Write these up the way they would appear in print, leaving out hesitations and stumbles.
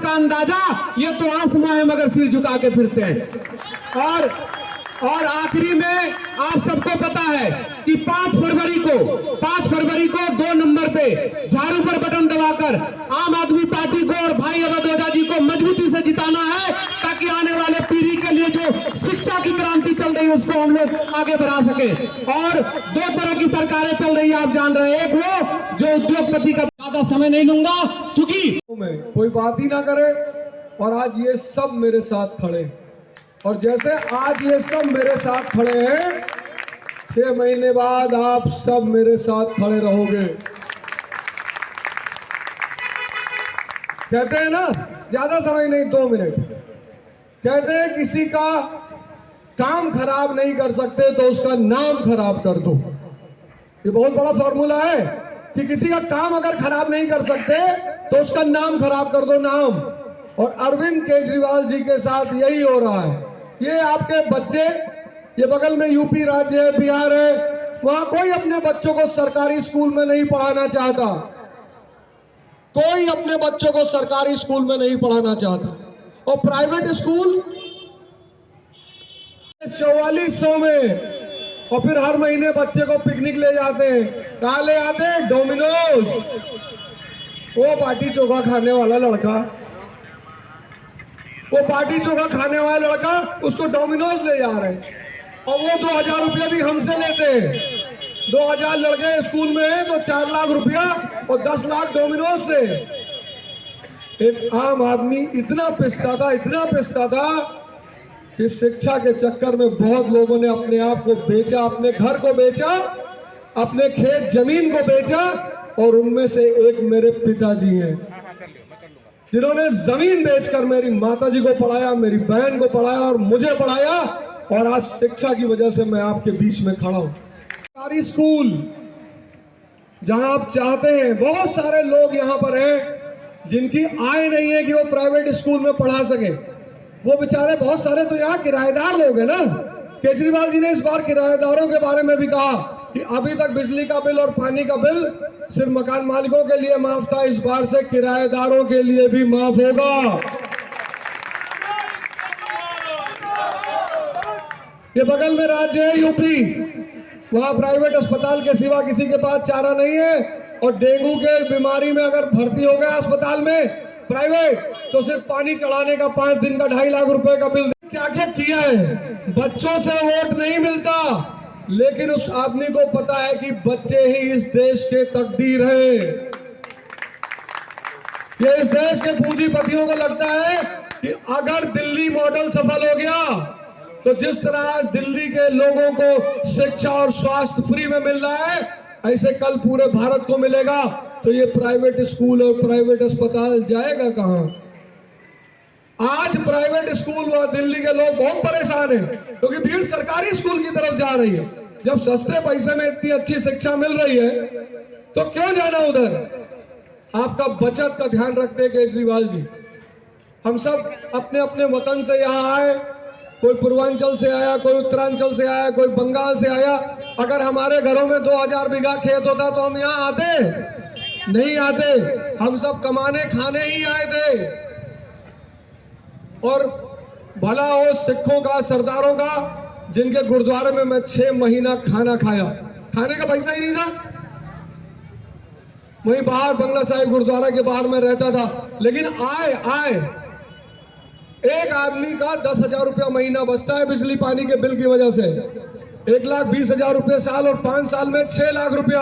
का अंदाजा, ये तो आंख है मगर सिर झुका के फिरते हैं। और आखिरी में आप सबको पता है कि 5 फरवरी को 2 नंबर पे झाड़ू पर बटन दबाकर आम आदमी पार्टी को और भाई अवध ओझा जी को मजबूती से जिताना है, ताकि आने वाले पीढ़ी के लिए जो शिक्षा की क्रांति चल रही है उसको हम लोग आगे बढ़ा सके। और 2 तरह की सरकारें चल रही है, आप जान रहे हैं। एक वो जो उद्योगपति का, ज्यादा समय नहीं लूंगा क्योंकि कोई बात ही ना करे, और आज ये सब मेरे साथ खड़े, और जैसे आज ये सब मेरे साथ खड़े हैं, 6 महीने बाद आप सब मेरे साथ खड़े रहोगे। कहते हैं ना, ज्यादा समय नहीं, 2 मिनट। कहते हैं किसी का काम खराब नहीं कर सकते तो उसका नाम खराब कर दो। ये बहुत बड़ा फॉर्मूला है कि किसी का काम अगर खराब नहीं कर सकते तो उसका नाम खराब कर दो, नाम। और अरविंद केजरीवाल जी के साथ यही हो रहा है। ये आपके बच्चे, ये बगल में यूपी राज्य है, बिहार है, वहां कोई अपने बच्चों को सरकारी स्कूल में नहीं पढ़ाना चाहता, कोई अपने बच्चों को सरकारी स्कूल में नहीं पढ़ाना चाहता। और प्राइवेट स्कूल 4400 में, और फिर हर महीने बच्चे को पिकनिक ले जाते हैं। कहाँ ले जाते हैं? डोमिनोज। वो बाटी चोखा खाने वाला लड़का, वो बाटी चोखा खाने वाला लड़का उसको डोमिनोज ले जा रहे हैं, और वो 2000 रुपया भी हमसे लेते हैं। 2000 लड़के स्कूल में हैं तो 4 लाख रुपया और 10 लाख डोमिनोज से। एक आम आदमी इतना पिसता था कि शिक्षा के चक्कर में बहुत लोगों ने अपने आप को बेचा, अपने घर को बेचा, अपने खेत जमीन को बेचा। और उनमें से एक मेरे पिताजी हैं, जिन्होंने जमीन बेचकर मेरी माताजी को पढ़ाया, मेरी बहन को पढ़ाया और मुझे पढ़ाया। और आज शिक्षा की वजह से मैं आपके बीच में खड़ा हूं। सरकारी स्कूल जहां आप चाहते हैं, बहुत सारे लोग यहां पर हैं जिनकी आय नहीं है कि वो प्राइवेट स्कूल में पढ़ा सके। वो बेचारे, बहुत सारे तो यहाँ किराएदार लोग हैं ना। केजरीवाल जी ने इस बार किराएदारों के बारे में भी कहा कि अभी तक बिजली का बिल और पानी का बिल सिर्फ मकान मालिकों के लिए माफ था, इस बार से किराएदारों के लिए भी माफ होगा। ये बगल में राज्य है यूपी, वहां प्राइवेट अस्पताल के सिवा किसी के पास चारा नहीं है। और डेंगू के बीमारी में अगर भर्ती हो गया अस्पताल में प्राइवेट, तो सिर्फ पानी चढ़ाने का 5 दिन का 2.5 लाख रुपए का बिल। क्या क्या किया है। बच्चों से वोट नहीं मिलता, लेकिन उस आदमी को पता है कि बच्चे ही इस देश के तकदीर हैं। ये इस देश के पूंजीपतियों को लगता है कि अगर दिल्ली मॉडल सफल हो गया तो जिस तरह आज दिल्ली के लोगों को शिक्षा और स्वास्थ्य फ्री में मिल रहा है, ऐसे कल पूरे भारत को मिलेगा। तो ये प्राइवेट स्कूल और प्राइवेट अस्पताल जाएगा कहां? आज प्राइवेट स्कूल व दिल्ली के लोग बहुत परेशान हैं क्योंकि भीड़ सरकारी स्कूल की तरफ जा रही है। जब सस्ते पैसे में इतनी अच्छी शिक्षा मिल रही है तो क्यों जाना उधर? आपका बचत का ध्यान रखते हैं केजरीवाल जी। हम सब अपने अपने वतन से यहाँ आए, कोई पूर्वांचल से आया, कोई उत्तरांचल से आया, कोई बंगाल से आया। अगर हमारे घरों में 2000 बीघा खेत होता तो हम यहाँ आते? नहीं आते। हम सब कमाने खाने ही आए थे। और भला हो सिखों का, सरदारों का, जिनके गुरुद्वारे में मैं 6 महीना खाना खाया, खाने का पैसा ही नहीं था। वहीं बाहर बंगला साहिब गुरुद्वारा के बाहर में रहता था। लेकिन आए एक आदमी का 10,000 रुपया महीना बचता है बिजली पानी के बिल की वजह से। 1,20,000 रुपये साल, और 5 साल में 6 लाख रुपया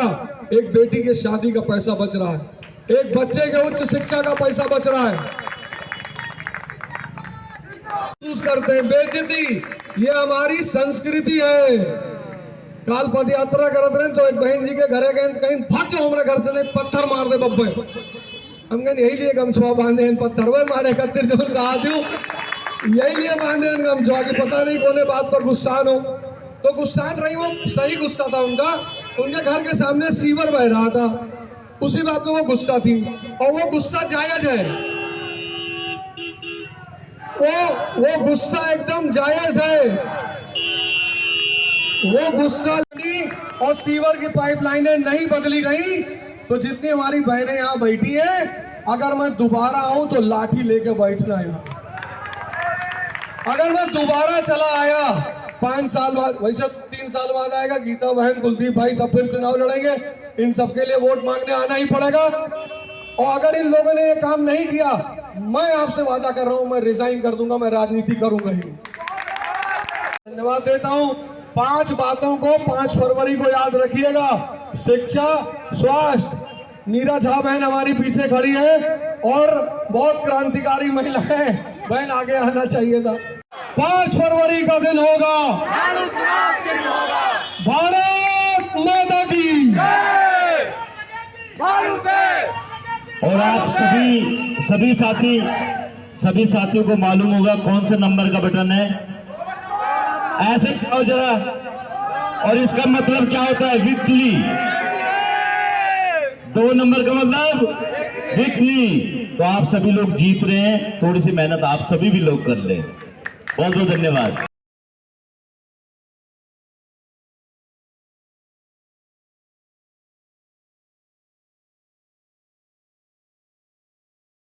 एक बेटी के शादी का पैसा बच रहा है, एक बच्चे के उच्च शिक्षा का पैसा बच रहा है। करते हैं बेइज्जती, ये हमारी संस्कृति है। काल पद यात्रा करते रहे तो एक बहन जी के घरे गए, कहीं भाग जाओ हमारे घर से, नहीं पत्थर मार दे बब्बे। हम कहें यही लिए गमछुआ बांधे हैं, पत्थर वे मारे कत्तिर जो कहा दू, यही लिए बांधे हैं गमछुआ की पता नहीं कोने बात पर गुस्सान हो। तो गुस्सान रही, वो सही गुस्सा था उनका। उनके घर के सामने सीवर बह रहा था, उसी बात पे वो गुस्सा थी, और वो गुस्सा जायज है। वो गुस्सा एकदम जायज है। वो गुस्सा और सीवर की पाइपलाइनें नहीं बदली गई तो जितनी हमारी बहनें यहाँ बैठी है अगर मैं दोबारा आऊं तो लाठी लेके बैठना यहाँ। अगर मैं दोबारा चला आया 5 साल बाद, वैसे 3 साल बाद आएगा, गीता बहन, कुलदीप भाई सब फिर चुनाव लड़ेंगे, इन सबके लिए वोट मांगने आना ही पड़ेगा। और अगर इन लोगों ने ये काम नहीं किया, मैं आपसे वादा कर रहा हूं, मैं रिजाइन कर दूंगा, मैं राजनीति करूंगा ही नहीं। धन्यवाद देता हूं। 5 बातों को 5 फरवरी को याद रखिएगा। शिक्षा, स्वास्थ्य, नीरज झा बहन हमारी पीछे खड़ी है और बहुत क्रांतिकारी महिला है, बहन आगे आना चाहिए था। 5 फरवरी का दिन होगा, भारत माता की। और आप सभी साथियों को मालूम होगा कौन से नंबर का बटन है। ऐसे आओ जरा, और इसका मतलब क्या होता है? विक्ट्री। 2 नंबर का मतलब विक्ट्री। तो आप सभी लोग जीत रहे हैं, थोड़ी सी मेहनत आप सभी भी लोग कर लें। बहुत बहुत धन्यवाद।